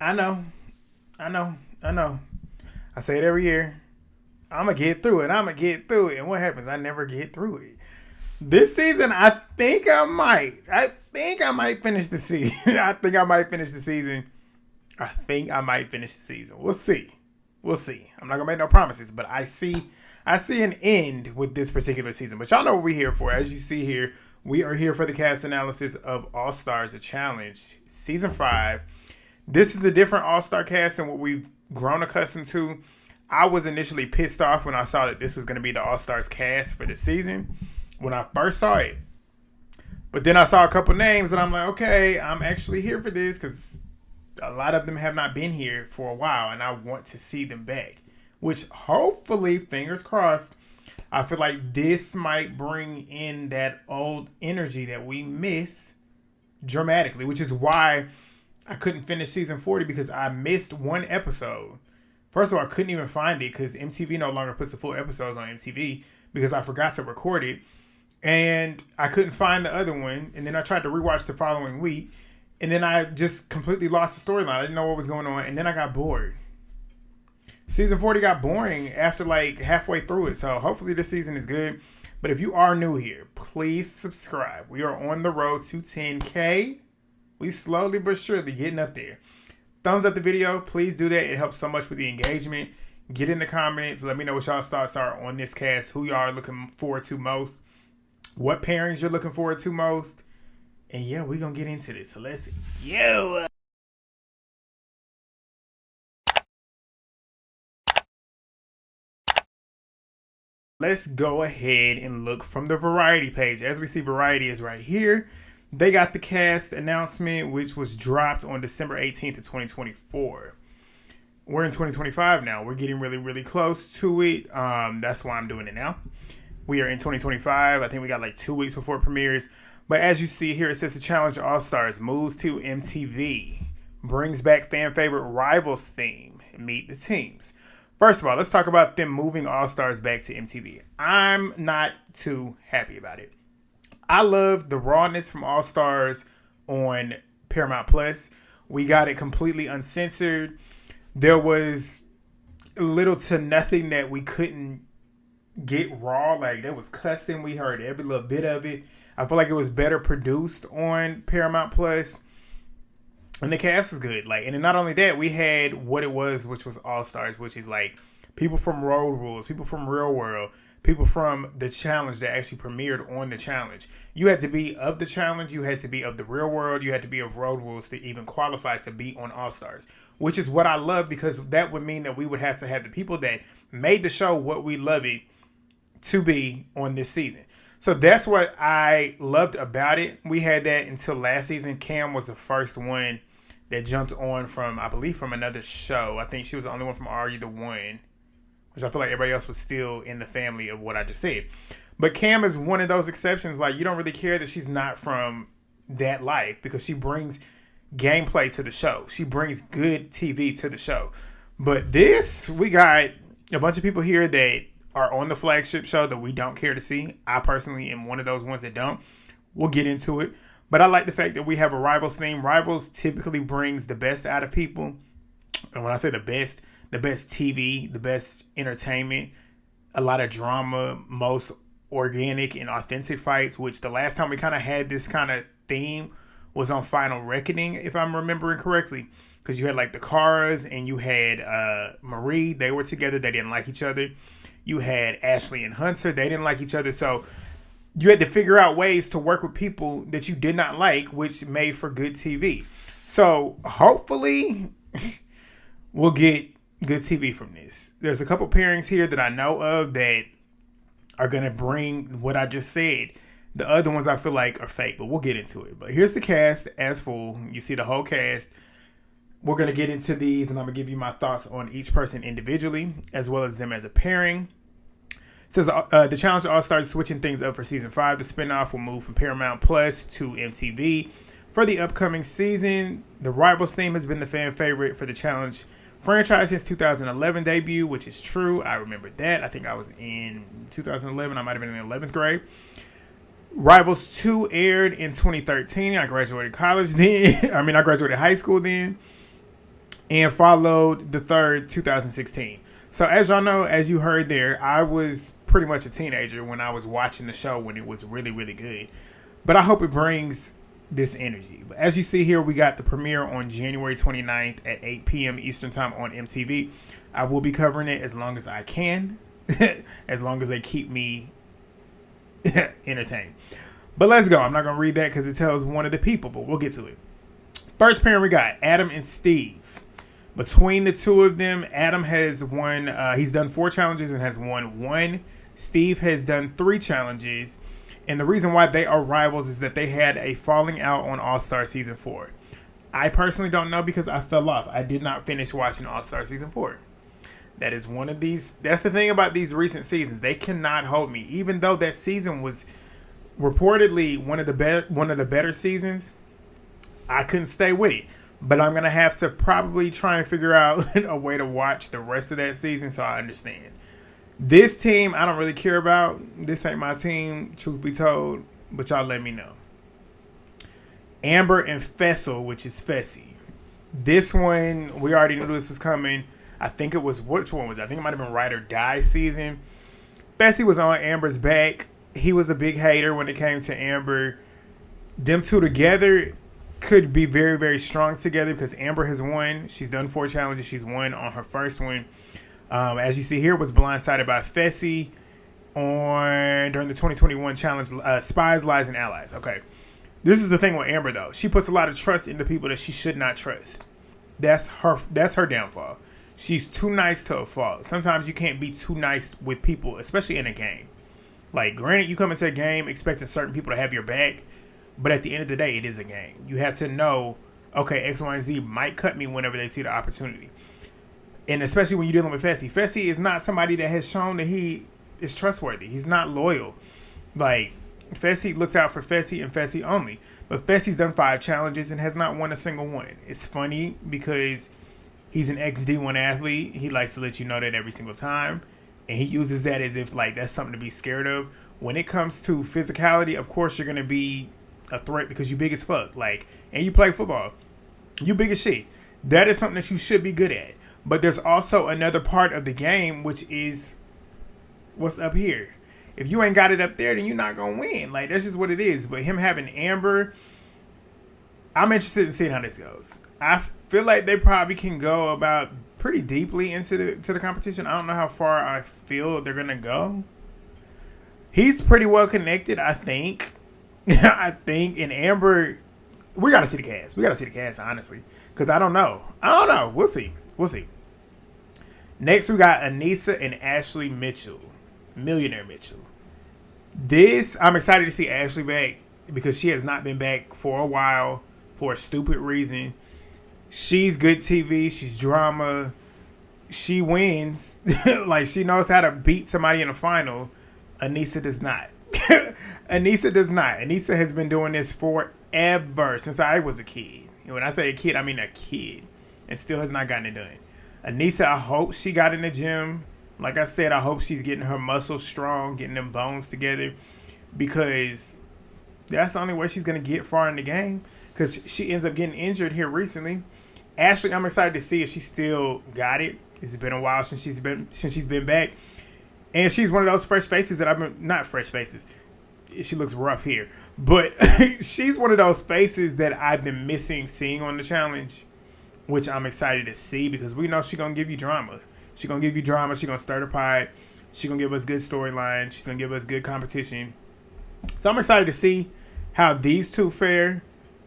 I know. I know. I know. I say it every year. I'm going to get through it. I'm going to get through it. And what happens? I never get through it. This season, I think I might. I think I might finish the season. I think I might finish the season. I think I might finish the season. We'll see. We'll see. I'm not gonna make no promises, but I see an end with this particular season. But y'all know what we're here for. As you see here, we are here for the cast analysis of All Stars: The Challenge, season 5. This is a different All Star cast than what we've grown accustomed to. I was initially pissed off when I saw that this was going to be the All Stars cast for the season when I first saw it. But then I saw a couple names and I'm like, okay, I'm actually here for this because a lot of them have not been here for a while and I want to see them back. Which hopefully, fingers crossed, I feel like this might bring in that old energy that we miss dramatically, which is why I couldn't finish season 40 because I missed one episode. First of all, I couldn't even find it because MTV no longer puts the full episodes on MTV because I forgot to record it. And I couldn't find the other one. And then I tried to rewatch the following week. And then I just completely lost the storyline. I didn't know what was going on. And then I got bored. Season 40 got boring after like halfway through it. So hopefully this season is good. But if you are new here, please subscribe. We are on the road to 10K. We slowly but surely getting up there. Thumbs up the video. Please do that. It helps so much with the engagement. Get in the comments. Let me know what y'all's thoughts are on this cast. Who y'all are looking forward to most. What pairings you're looking forward to most. And yeah, we're going to get into this. So let's go. Let's go ahead and look from the Variety page. As we see, Variety is right here. They got the cast announcement, which was dropped on December 18th of 2024. We're in 2025 now. We're getting really, really close to it. That's why I'm doing it now. We are in 2025. I think we got like 2 weeks before it premieres. But as you see here, it says the Challenge All-Stars moves to MTV. Brings back fan favorite Rivals theme. Meet the teams. First of all, let's talk about them moving All-Stars back to MTV. I'm not too happy about it. I love the rawness from All Stars on Paramount Plus. We got it completely uncensored. There was little to nothing that we couldn't get raw. Like there was cussing. We heard every little bit of it. I feel like it was better produced on Paramount Plus. And the cast was good. Like, and then not only that, we had what it was, which was All Stars, which is like people from Road Rules, people from Real World, people from the challenge that actually premiered on the challenge. You had to be of the challenge. You had to be of the Real World. You had to be of Road Rules to even qualify to be on All Stars, which is what I love because that would mean that we would have to have the people that made the show what we love it to be on this season. So that's what I loved about it. We had that until last season. Cam was the first one that jumped on from, I believe, from another show. I think she was the only one from Are You the One? Which I feel like everybody else was still in the family of what I just said. But Cam is one of those exceptions. Like, you don't really care that she's not from that life because she brings gameplay to the show. She brings good TV to the show. But this, we got a bunch of people here that are on the flagship show that we don't care to see. I personally am one of those ones that don't. We'll get into it. But I like the fact that we have a Rivals theme. Rivals typically brings the best out of people. And when I say the best TV, the best entertainment, a lot of drama, most organic and authentic fights, which the last time we kind of had this kind of theme was on Final Reckoning, if I'm remembering correctly. Because you had like the Caras and you had Marie. They were together. They didn't like each other. You had Ashley and Hunter. They didn't like each other. So you had to figure out ways to work with people that you did not like, which made for good TV. So hopefully we'll get good TV from this. There's a couple pairings here that I know of that are going to bring what I just said. The other ones I feel like are fake, but we'll get into it. But here's the cast as full. You see the whole cast. We're going to get into these, and I'm going to give you my thoughts on each person individually, as well as them as a pairing. It says the Challenge All-Stars switching things up for Season 5. The spinoff will move from Paramount Plus to MTV. For the upcoming season, the Rivals theme has been the fan favorite for the Challenge franchise since 2011 debut, which is true. I remember that. I think I was in 2011. I might have been in the 11th grade. Rivals 2 aired in 2013. I graduated college then. I graduated high school then. and followed the third 2016. So as y'all know, as you heard there, I was pretty much a teenager when I was watching the show when it was really, really good. But I hope it brings this energy. But as you see here, we got the premiere on January 29th at 8 p.m. Eastern Time on MTV. I will be covering it as long as I can, as long as they keep me entertained. But let's go. I'm not going to read that because it tells one of the people, but we'll get to it. First pairing we got Adam and Steve. Between the two of them, Adam has won, he's done 4 challenges and has won 1. Steve has done 3 challenges. And the reason why they are rivals is that they had a falling out on All-Star Season 4. I personally don't know because I fell off. I did not finish watching All-Star Season 4. That is one of these, that's the thing about these recent seasons. They cannot hold me. Even though that season was reportedly one of the better seasons, I couldn't stay with it. But I'm going to have to probably try and figure out a way to watch the rest of that season so I understand. This team, I don't really care about. This ain't my team, truth be told. But y'all let me know. Amber and Faysal, which is Fessy. This one, we already knew this was coming. I think it was, which one was it? I think it might have been Ride or Die season. Fessy was on Amber's back. He was a big hater when it came to Amber. Them two together could be very, very strong together because Amber has won. She's done 4 challenges. She's won on her first one. As you see here, was blindsided by Fessy during the 2021 challenge, Spies, Lies, and Allies. Okay. This is the thing with Amber, though. She puts a lot of trust into people that she should not trust. That's her downfall. She's too nice to a fault. Sometimes you can't be too nice with people, especially in a game. Like, granted, you come into a game expecting certain people to have your back, but at the end of the day, it is a game. You have to know, okay, X, Y, and Z might cut me whenever they see the opportunity. And especially when you're dealing with Fessy. Fessy is not somebody that has shown that he is trustworthy. He's not loyal. Like, Fessy looks out for Fessy and Fessy only. But Fessy's done 5 challenges and has not won a single one. It's funny because he's an ex-D1 athlete. He likes to let you know that every single time. And he uses that as if, like, that's something to be scared of. When it comes to physicality, of course, you're going to be a threat because you big as fuck. Like, and you play football. You big as shit. That is something that you should be good at. But there's also another part of the game, which is what's up here. If you ain't got it up there, then you're not going to win. Like, that's just what it is. But him having Amber, I'm interested in seeing how this goes. I feel like they probably can go about pretty deeply into the competition. I don't know how far I feel they're going to go. He's pretty well connected, I think. I think. And Amber, we got to see the cast. We got to see the cast, honestly. Because I don't know. We'll see. Next, we got Aneesa and Ashley Mitchell. Millionaire Mitchell. This, I'm excited to see Ashley back because she has not been back for a while for a stupid reason. She's good TV. She's drama. She wins. Like, she knows how to beat somebody in a final. Aneesa does not. Aneesa has been doing this forever, since I was a kid. And when I say a kid, I mean a kid. And still has not gotten it done. Aneesa, I hope she got in the gym. Like I said, I hope she's getting her muscles strong, getting them bones together. Because that's the only way she's going to get far in the game. Because she ends up getting injured here recently. Ashley, I'm excited to see if she still got it. It's been a while since she's been back. And she's one of those fresh faces that I've been, not fresh faces. She looks rough here. But she's one of those faces that I've been missing seeing on the challenge. Which I'm excited to see because we know she's going to give you drama. She's going to give you drama. She's going to stir the pot. She's going to give us good storyline. She's going to give us good competition. So I'm excited to see how these two fare.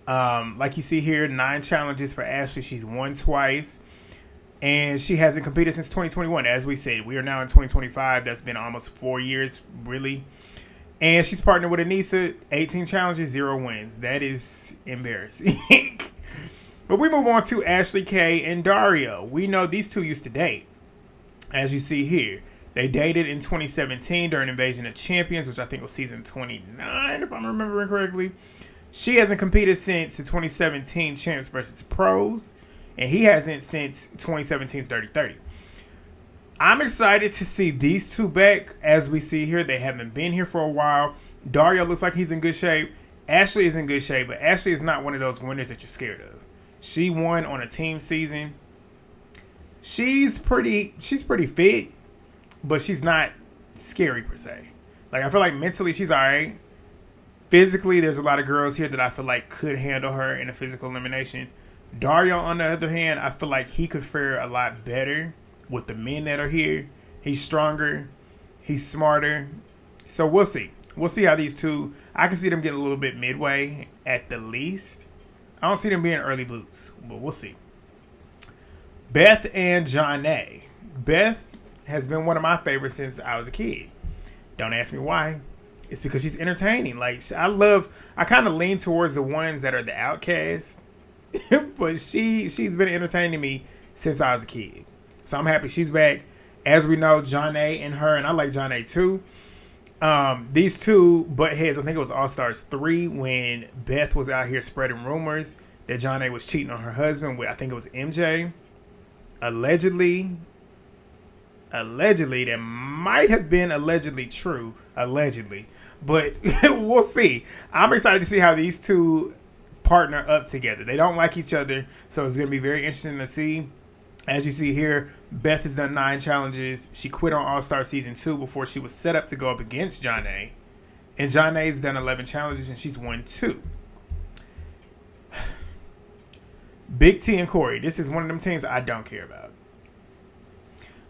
Like you see here, 9 challenges for Ashley. She's won twice. And she hasn't competed since 2021. As we said, we are now in 2025. That's been almost 4 years, really. And she's partnered with Aneesa. 18 challenges, 0 wins. That is embarrassing. But we move on to Ashley K and Dario. We know these two used to date. As you see here. They dated in 2017 during Invasion of Champions, which I think was season 29, if I'm remembering correctly. She hasn't competed since the 2017 Champs vs. Pros. And he hasn't since 2017's Dirty 30. I'm excited to see these two back. As we see here, they haven't been here for a while. Dario looks like he's in good shape. Ashley is in good shape, but Ashley is not one of those winners that you're scared of. She won on a team season. she's pretty fit, but she's not scary per se. Like, I feel like mentally she's all right. Physically, there's a lot of girls here that I feel like could handle her in a physical elimination. Dario, on the other hand, I feel like he could fare a lot better with the men that are here. He's stronger. He's smarter. So we'll see. We'll see how these two... I can see them getting a little bit midway at the least. I don't see them being early boots, but we'll see. Beth and Jonna. Beth has been one of my favorites since I was a kid. Don't ask me why. It's because she's entertaining. Like, I kind of lean towards the ones that are the outcasts. But she's been entertaining me since I was a kid. So I'm happy she's back. As we know, Jonna and her, and I like Jonna too. These two butt heads, I think it was All-Stars 3 when Beth was out here spreading rumors that Jonna was cheating on her husband with, I think it was MJ. Allegedly, that might have been allegedly true. Allegedly. But we'll see. I'm excited to see how these two partner up together. They don't like each other, so it's going to be very interesting to see. As you see here, Beth has done 9 challenges. She quit on All-Star Season 2 before she was set up to go up against Jonna. And Jonna's done 11 challenges, and she's won 2. Big T and Corey. This is one of them teams I don't care about.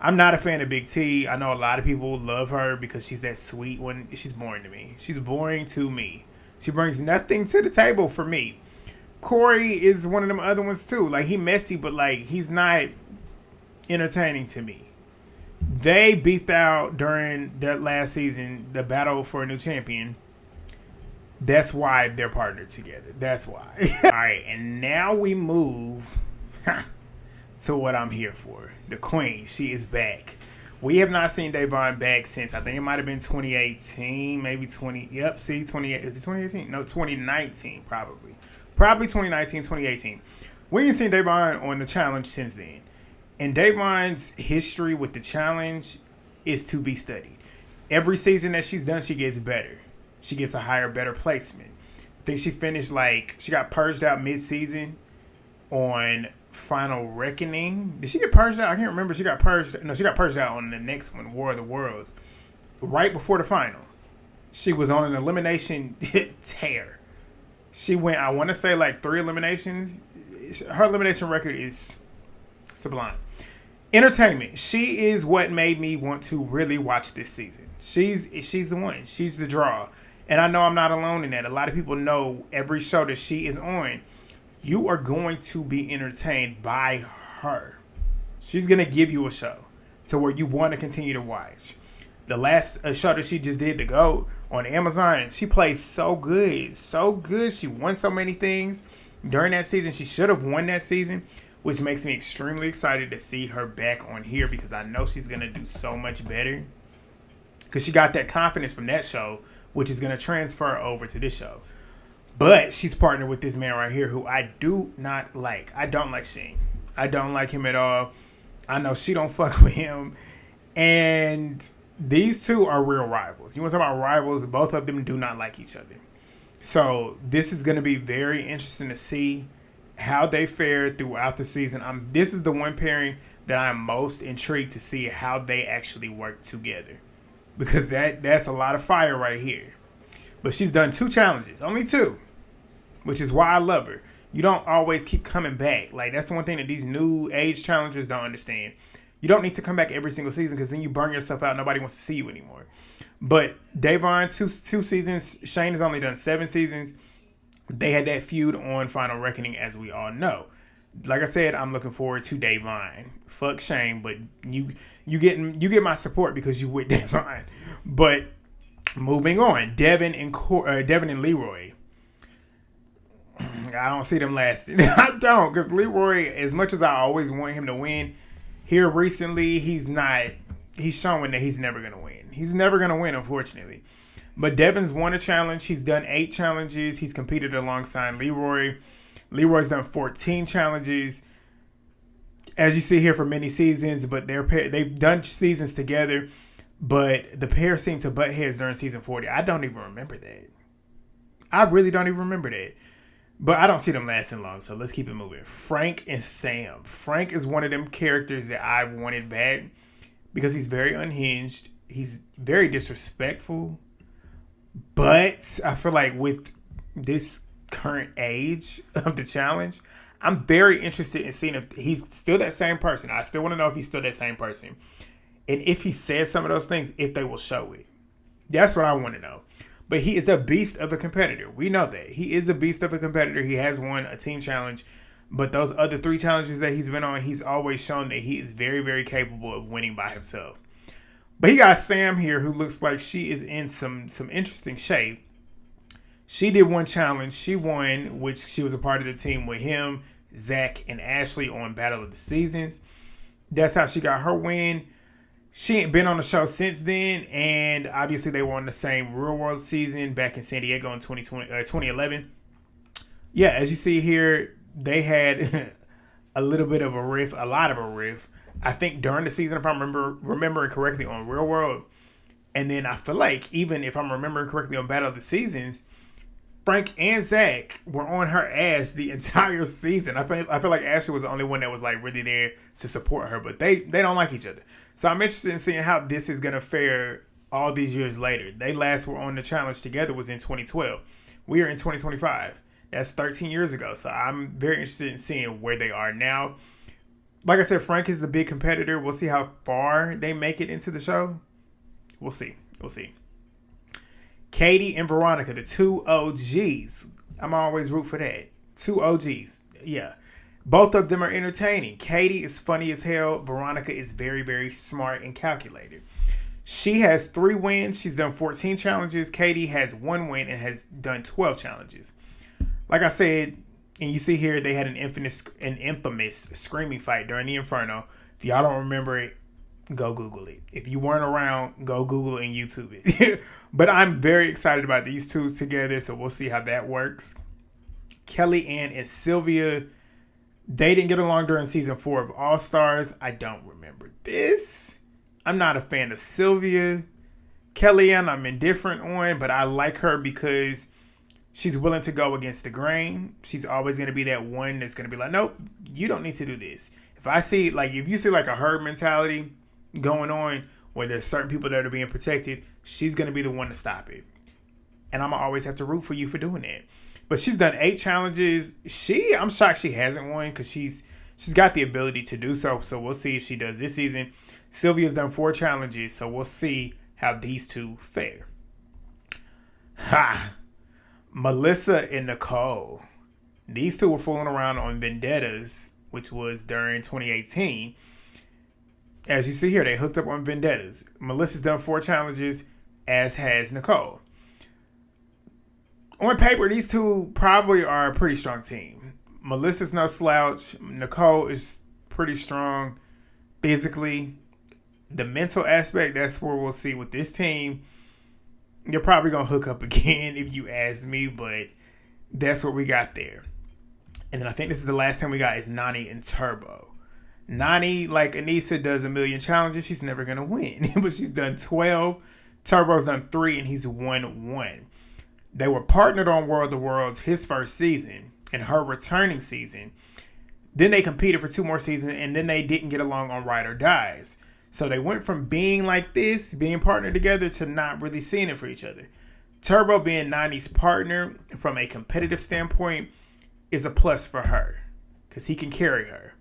I'm not a fan of Big T. I know a lot of people love her because she's that sweet one. She's boring to me. She's boring to me. She brings nothing to the table for me. Corey is one of them other ones too. Like, he messy, but like, he's not entertaining to me. They beefed out during that last season, the battle for a new champion. That's why they're partnered together. That's why. All right, and now we move to what I'm here for. The queen. She is back. We have not seen Devin back since, I think it might have been 2018, maybe 20. Yep, see, 28. Is it 2018? No, 2019, probably. Probably 2019, 2018. We ain't seen Devin on the challenge since then. And Devin's history with the challenge is to be studied. Every season that she's done, she gets better. She gets a higher, better placement. I think she finished she got purged out mid-season on Final Reckoning. Did she get purged out? I can't remember. She got purged. No, she got purged out on the next one, War of the Worlds. Right before the final. She was on an elimination tear. She went, I want to say, 3 eliminations. Her elimination record is sublime. Entertainment. She is what made me want to really watch this season. She's the one. She's the draw. And I know I'm not alone in that. A lot of people know every show that she is on, you are going to be entertained by her. She's going to give you a show to where you want to continue to watch. The last show that she just did, The GOAT, on Amazon, she plays so good. So good. She won so many things during that season. She should have won that season, which makes me extremely excited to see her back on here because I know she's going to do so much better. Because she got that confidence from that show, which is going to transfer over to this show. But she's partnered with this man right here who I do not like. I don't like Sheen. I don't like him at all. I know she don't fuck with him. And these two are real rivals. You want to talk about rivals? Both of them do not like each other. So this is going to be very interesting to see how they fare throughout the season. This is the one pairing that I'm most intrigued to see how they actually work together. Because that's a lot of fire right here. But she's done 2 challenges. Only 2. Which is why I love her. You don't always keep coming back. That's the one thing that these new age challengers don't understand. You don't need to come back every single season because then you burn yourself out. Nobody wants to see you anymore. But Devin, two seasons. Shane has only done 7 seasons. They had that feud on Final Reckoning, as we all know. Like I said, I'm looking forward to Devin. Fuck Shane, but you get my support because you with Devin. But moving on, Devin and Leroy. I don't see them lasting. I don't, because Leroy, as much as I always want him to win, here recently he's showing that he's never gonna win. He's never gonna win, unfortunately. But Devin's won a challenge. He's done 8 challenges. He's competed alongside Leroy. Leroy's done 14 challenges, as you see here, for many seasons. But they've done seasons together. But the pair seemed to butt heads during season 40. I don't even remember that. I really don't even remember that. But I don't see them lasting long, so let's keep it moving. Frank and Sam. Frank is one of them characters that I've wanted back because he's very unhinged. He's very disrespectful. But I feel like with this current age of the challenge, I'm very interested in seeing if he's still that same person. I still want to know if he's still that same person. And if he says some of those things, if they will show it. That's what I want to know. But he is a beast of a competitor. We know that. He is a beast of a competitor. He has won a team challenge. But those other 3 challenges that he's been on, he's always shown that he is very, very capable of winning by himself. But he got Sam here, who looks like she is in some interesting shape. She did one challenge. She won, which she was a part of the team with him, Zach, and Ashley on Battle of the Seasons. That's how she got her win. She ain't been on the show since then, and obviously they were on the same Real World season back in San Diego in 2011. Yeah, as you see here, they had a little bit of a riff, a lot of a riff. I think during the season, if I'm remembering correctly, on Real World. And then I feel like, even if I'm remembering correctly on Battle of the Seasons, Frank and Zach were on her ass the entire season. I feel like Ashley was the only one that was like really there to support her, but they don't like each other. So I'm interested in seeing how this is gonna fare all these years later. They last were on the challenge together was in 2012. We are in 2025. That's 13 years ago. So I'm very interested in seeing where they are now. Like I said, Frank is the big competitor. We'll see how far they make it into the show. We'll see. Katie and Veronica, the 2 OGs. I'm always root for that. 2 OGs. Yeah. Both of them are entertaining. Katie is funny as hell. Veronica is very, very smart and calculated. She has 3 wins. She's done 14 challenges. Katie has 1 win and has done 12 challenges. Like I said, and you see here, they had an infamous screaming fight during the Inferno. If y'all don't remember it, go Google it. If you weren't around, go Google and YouTube it. But I'm very excited about these 2 together, so we'll see how that works. KellyAnne and Sylvia, they didn't get along during season 4 of All Stars. I don't remember this. I'm not a fan of Sylvia. KellyAnne, I'm indifferent on, but I like her because she's willing to go against the grain. She's always going to be that one that's going to be like, nope, you don't need to do this. If you see like a herd mentality going on where there's certain people that are being protected, she's going to be the one to stop it. And I'm going to always have to root for you for doing that. But she's done 8 challenges. I'm shocked she hasn't won because she's got the ability to do so. So we'll see if she does this season. Sylvia's done 4 challenges, so we'll see how these 2 fare. Melissa and Nicole. These 2 were fooling around on Vendettas, which was during 2018. As you see here, they hooked up on Vendettas. Melissa's done 4 challenges, as has Nicole. On paper, these 2 probably are a pretty strong team. Melissa's no slouch. Nicole is pretty strong physically. The mental aspect, that's where we'll see with this team. You're probably going to hook up again if you ask me, but that's what we got there. And then I think this is the last time we got is Nany and Turbo. Nany, like Aneesa, does a million challenges. She's never going to win. But she's done 12. Turbo's done 3, and he's won 1. They were partnered on World of Worlds his first season and her returning season. Then they competed for 2 more seasons, and then they didn't get along on Ride or Dies. So they went from being like this, being partnered together, to not really seeing it for each other. Turbo being Nany's partner from a competitive standpoint is a plus for her because he can carry her.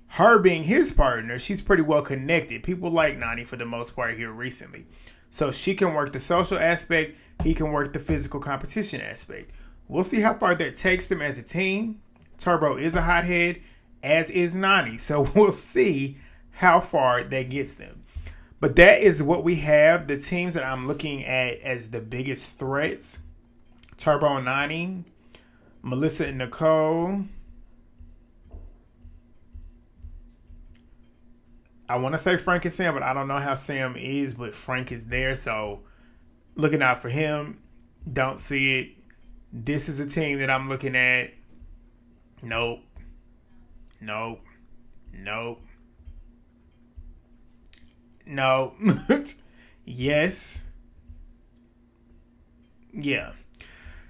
Her being his partner, she's pretty well connected. People like Nany for the most part here recently. So she can work the social aspect. He can work the physical competition aspect. We'll see how far that takes them as a team. Turbo is a hothead, as is Nany. So we'll see how far that gets them. But that is what we have. The teams that I'm looking at as the biggest threats. Turbo and Nany. Melissa and Nicole. I want to say Frank and Sam, but I don't know how Sam is, but Frank is there, so looking out for him. Don't see it. This is a team that I'm looking at. Nope. No. Yes. Yeah.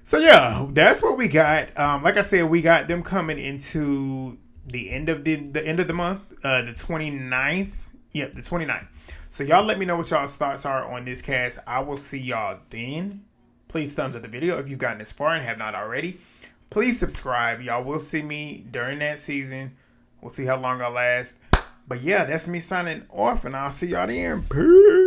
So yeah, that's what we got. Like I said, we got them coming into the end of the end of the month, the 29th. Yep, the 29th. So y'all let me know what y'all's thoughts are on this cast. I will see y'all then. Please thumbs up the video if you've gotten this far and have not already. Please subscribe. Y'all will see me during that season. We'll see how long I last. But yeah, that's me signing off, and I'll see y'all then. Peace.